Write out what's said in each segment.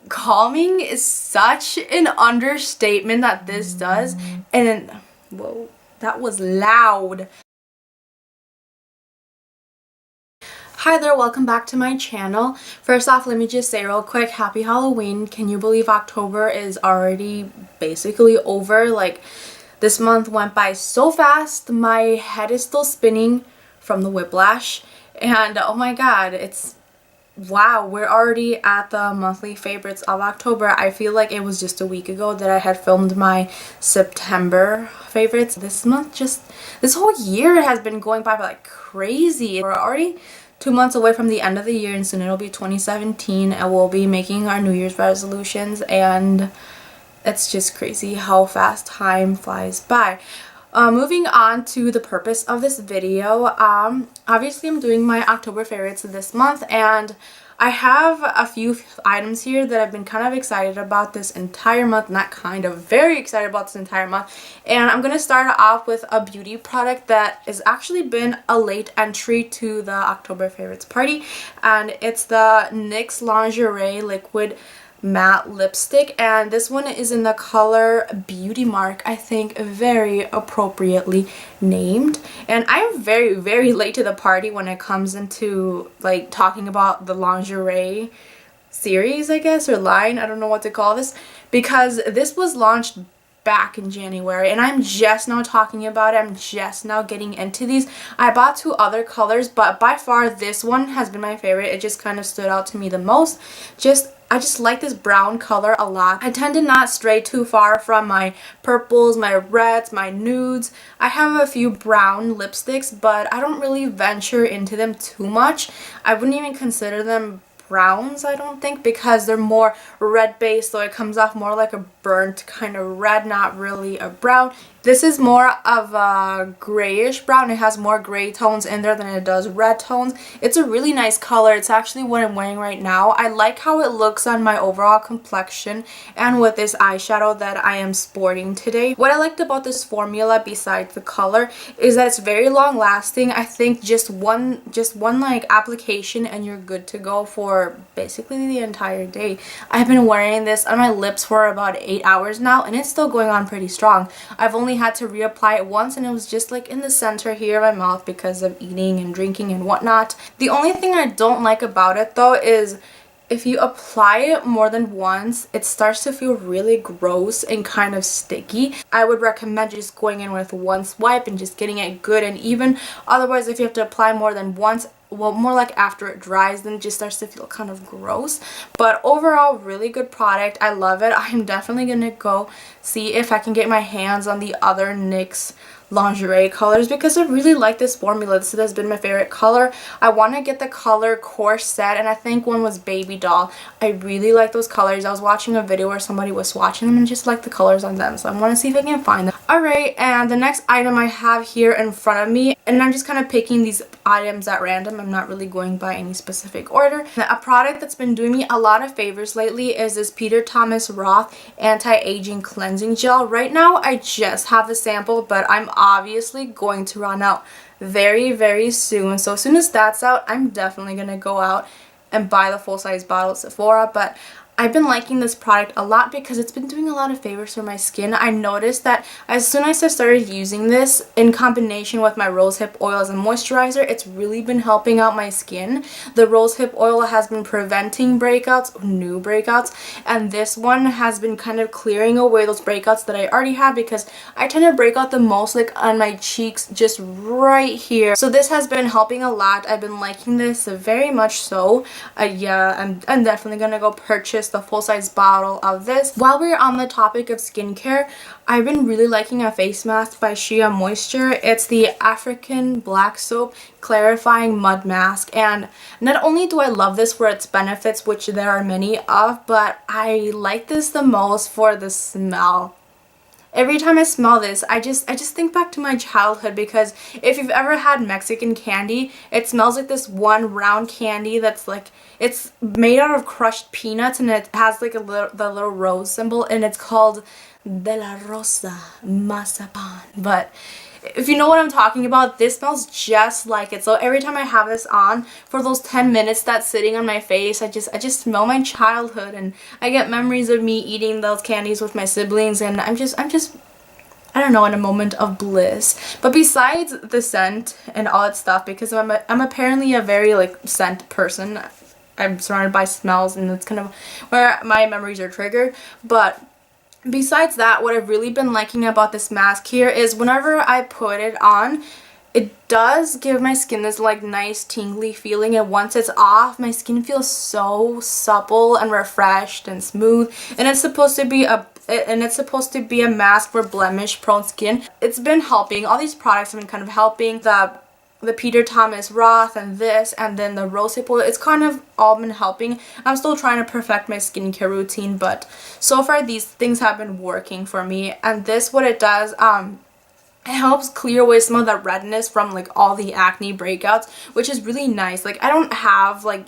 calming is such an understatement that this does. And whoa, that was loud. Hi there, welcome back to my channel. First off, let me just say real quick, happy Halloween. Can you believe October is already basically over? Like, this month went by so fast. My head is still spinning from the whiplash. And oh my god, wow, we're already at the monthly favorites of October. I feel like it was just a week ago that I had filmed my September favorites. This whole year has been going by like crazy. We're already 2 months away from the end of the year, and soon it'll be 2017 and we'll be making our New Year's resolutions, and it's just crazy how fast time flies by. Moving on to the purpose of this video, obviously I'm doing my October favorites this month, and I have a few items here that I've been kind of excited about this entire month. Not kind of, very excited about this entire month. And I'm going to start off with a beauty product that has actually been a late entry to the October favorites party, and it's the NYX Lingerie Liquid Matte Lipstick, and this one is in the color Beauty Mark. I think very appropriately named, and I am very late to the party when it comes into like talking about the lingerie series, I guess, or line. I don't know what to call this, because this was launched back in January and I'm just now talking about it. I'm just now getting into these. I bought 2 other colors, but by far this one has been my favorite. It just kind of stood out to me the most. I just like this brown color a lot. I tend to not stray too far from my purples, my reds, my nudes. I have a few brown lipsticks, but I don't really venture into them too much. I wouldn't even consider them browns, I don't think, because they're more red based, so it comes off more like a burnt kind of red, not really a brown. This is more of a grayish brown. It has more gray tones in there than it does red tones. It's a really nice color. It's actually what I'm wearing right now. I like how it looks on my overall complexion and with this eyeshadow that I am sporting today. What I liked about this formula, besides the color, is that it's very long lasting. I think just one like application and you're good to go for basically the entire day. I've been wearing this on my lips for about 8 hours now, and it's still going on pretty strong. I've only had to reapply it once, and it was just like in the center here of my mouth because of eating and drinking and whatnot. The only thing I don't like about it though is if you apply it more than once, it starts to feel really gross and kind of sticky. I would recommend just going in with one swipe and just getting it good and even. Otherwise, if you have to apply more than once, well, more like after it dries, then it just starts to feel kind of gross. But overall, really good product. I love it. I'm definitely gonna go see if I can get my hands on the other NYX lingerie colors because I really like this formula. This has been my favorite color. I want to get the color corset, and I think one was baby doll. I really like those colors. I was watching a video where somebody was swatching them and just like the colors on them, so I want to see if I can find them. Alright, and the next item I have here in front of me, and I'm just kind of picking these items at random. I'm not really going by any specific order. A product that's been doing me a lot of favors lately is this Peter Thomas Roth Anti-Aging Cleansing Gel. Right now I just have the sample, but I'm obviously going to run out very soon. So as soon as that's out, I'm definitely gonna go out and buy the full-size bottle at Sephora. But I've been liking this product a lot because it's been doing a lot of favors for my skin. I noticed that as soon as I started using this in combination with my rosehip oil as a moisturizer, it's really been helping out my skin. The rosehip oil has been preventing breakouts, new breakouts, and this one has been kind of clearing away those breakouts that I already have, because I tend to break out the most like on my cheeks, just right here. So this has been helping a lot. I've been liking this very much so. Yeah, I'm definitely gonna go purchase the full-size bottle of this. While we're on the topic of skincare, I've been really liking a face mask by Shia Moisture. It's the African Black Soap Clarifying Mud Mask, and not only do I love this for its benefits, which there are many of, but I like this the most for the smell. Every time I smell this, I just think back to my childhood, because if you've ever had Mexican candy, it smells like this one round candy that's like, it's made out of crushed peanuts, and it has like the little rose symbol, and it's called de la rosa mazapan. But If you know what I'm talking about, this smells just like it. So every time I have this on for those 10 minutes that's sitting on my face, I just smell my childhood, and I get memories of me eating those candies with my siblings, and I'm just I don't know, in a moment of bliss. But besides the scent and all that stuff, because I'm apparently a very like scent person. I'm surrounded by smells, and that's kind of where my memories are triggered. But besides that, what I've really been liking about this mask here is whenever I put it on, it does give my skin this like nice tingly feeling, and once it's off, my skin feels so supple and refreshed and smooth. And it's supposed to be a mask for blemish prone skin. It's been helping. All these products have been kind of helping. The Peter Thomas Roth and this, and then the Rosebuds oil, it's kind of all been helping. I'm still trying to perfect my skincare routine, but so far these things have been working for me. And this, what it does, it helps clear away some of the redness from like all the acne breakouts, which is really nice. Like, I don't have like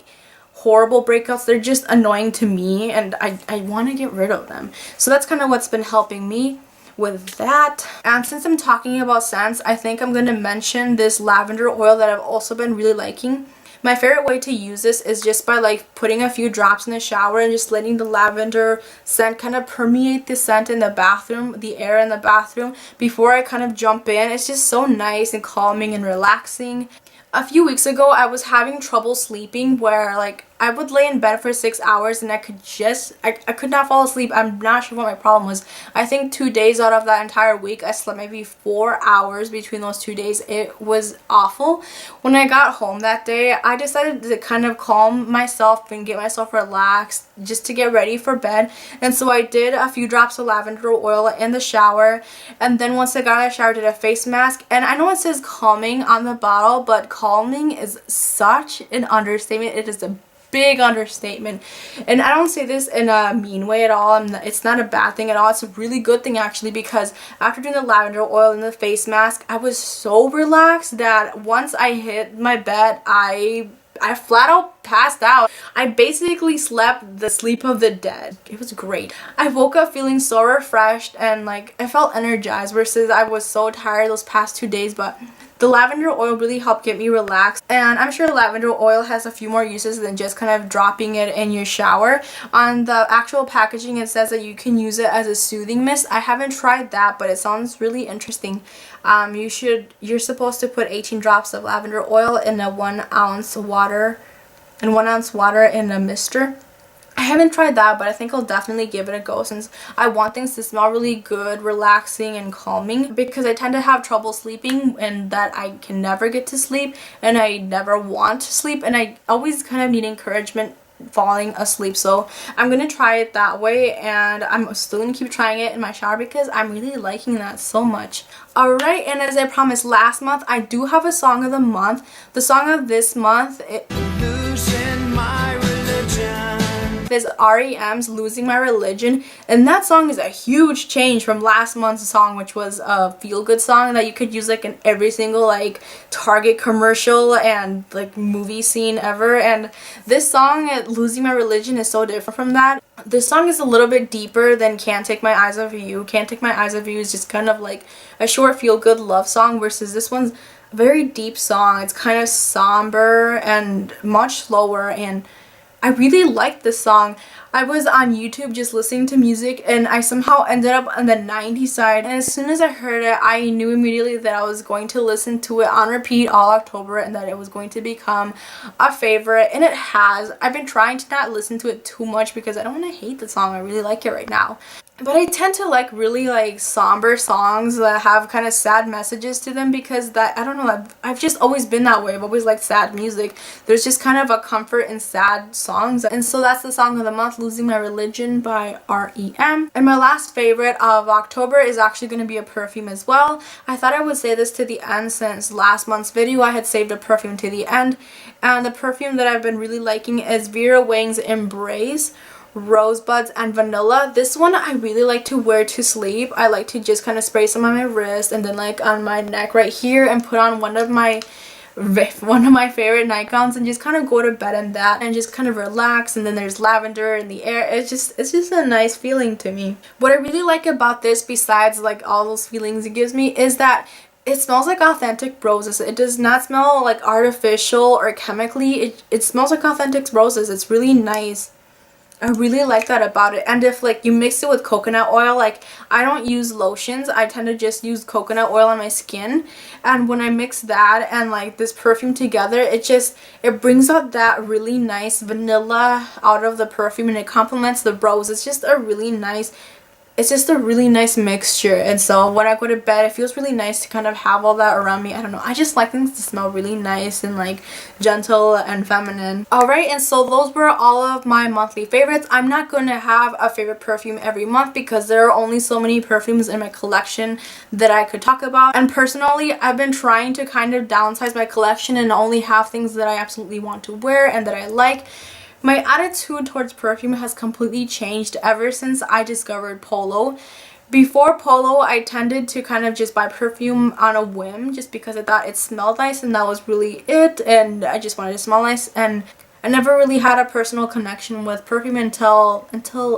horrible breakouts, they're just annoying to me, and I want to get rid of them. So that's kind of what's been helping me with that. And since I'm talking about scents, I think I'm going to mention this lavender oil that I've also been really liking. My favorite way to use this is just by like putting a few drops in the shower and just letting the lavender scent kind of permeate the scent in the bathroom, the air in the bathroom, before I kind of jump in. It's just so nice and calming and relaxing. A few weeks ago, I was having trouble sleeping where like I would lay in bed for 6 hours and I could not fall asleep. I'm not sure what my problem was. I think 2 days out of that entire week, I slept maybe 4 hours between those 2 days. It was awful. When I got home that day, I decided to kind of calm myself and get myself relaxed just to get ready for bed. And so I did a few drops of lavender oil in the shower. And then once I got out of the shower, I did a face mask. And I know it says calming on the bottle, but calming is such an understatement. It is a big understatement, and I don't say this in a mean way at all. It's not a bad thing at all. It's a really good thing actually, because after doing the lavender oil and the face mask, I was so relaxed that once I hit my bed, I flat out passed out. I basically slept the sleep of the dead. It was great. I woke up feeling so refreshed and like I felt energized, versus I was so tired those past 2 days. But the lavender oil really helped get me relaxed, and I'm sure lavender oil has a few more uses than just kind of dropping it in your shower. On the actual packaging, it says that you can use it as a soothing mist. I haven't tried that, but it sounds really interesting. You're supposed to put 18 drops of lavender oil in a 1 ounce water, in a mister. I haven't tried that, but I think I'll definitely give it a go, since I want things to smell really good, relaxing, and calming, because I tend to have trouble sleeping, and that I can never get to sleep, and I never want to sleep, and I always kind of need encouragement falling asleep. So I'm gonna try it that way, and I'm still gonna keep trying it in my shower because I'm really liking that so much. Alright, and as I promised last month, I do have a song of the month. The song of this month is R.E.M's Losing My Religion, and that song is a huge change from last month's song, which was a feel-good song that you could use like in every single like Target commercial and like movie scene ever. And this song, Losing My Religion, is so different from that. This song is a little bit deeper than Can't Take My Eyes Off You. Can't Take My Eyes Off You is just kind of like a short feel-good love song, versus this one's a very deep song. It's kind of somber and much slower, and I really liked this song. I was on YouTube just listening to music, and I somehow ended up on the 90s side, and as soon as I heard it, I knew immediately that I was going to listen to it on repeat all October, and that it was going to become a favorite, and it has. I've been trying to not listen to it too much because I don't want to hate the song. I really like it right now. But I tend to like really like somber songs that have kind of sad messages to them, because that, I don't know, I've just always been that way. I've always liked sad music. There's just kind of a comfort in sad songs. And so that's the song of the month, Losing My Religion by R.E.M. And my last favorite of October is actually going to be a perfume as well. I thought I would say this to the end, since last month's video I had saved a perfume to the end. And the perfume that I've been really liking is Vera Wang's Embrace, Rosebuds, and Vanilla. This one I really like to wear to sleep. I like to just kind of spray some on my wrist and then like on my neck right here, and put on one of my favorite nightgowns and just kind of go to bed in that and just kind of relax. And then there's lavender in the air. It's just a nice feeling to me. What I really like about this, besides like all those feelings it gives me, is that It smells like authentic roses. It does not smell like artificial or chemically. It smells like authentic roses. It's really nice. I really like that about it. And if like you mix it with coconut oil, like I don't use lotions, I tend to just use coconut oil on my skin, and when I mix that and like this perfume together, it brings out that really nice vanilla out of the perfume, and it complements the rose. It's just a really nice mixture. And so when I go to bed, it feels really nice to kind of have all that around me. I don't know, I just like things to smell really nice and like gentle and feminine. Alright, and so those were all of my monthly favorites. I'm not going to have a favorite perfume every month because there are only so many perfumes in my collection that I could talk about. And personally, I've been trying to kind of downsize my collection and only have things that I absolutely want to wear and that I like. My attitude towards perfume has completely changed ever since I discovered Polo. Before Polo, I tended to kind of just buy perfume on a whim just because I thought it smelled nice and that was really it, and I just wanted to smell nice, and I never really had a personal connection with perfume until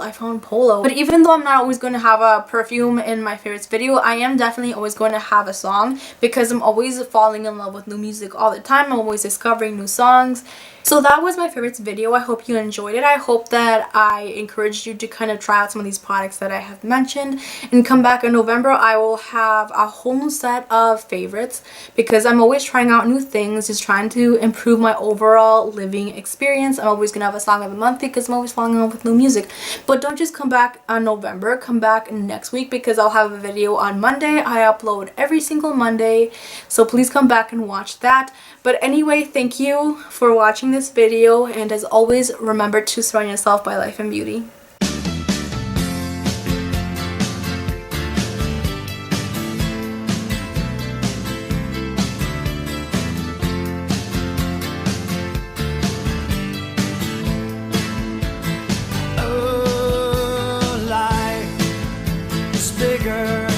I found Polo. But even though I'm not always going to have a perfume in my favorites video, I am definitely always going to have a song because I'm always falling in love with new music all the time. I'm always discovering new songs. So that was my favorites video. I hope you enjoyed it. I hope that I encouraged you to kind of try out some of these products that I have mentioned, and come back in November. I will have a whole new set of favorites because I'm always trying out new things, just trying to improve my overall living experience. I'm always gonna have a song of the month because I'm always falling in love with new music. But don't just come back on November, come back next week because I'll have a video on Monday. I upload every single Monday, so please come back and watch that. But anyway, thank you for watching this video, and as always, remember to surround yourself by life and beauty. Oh, life is bigger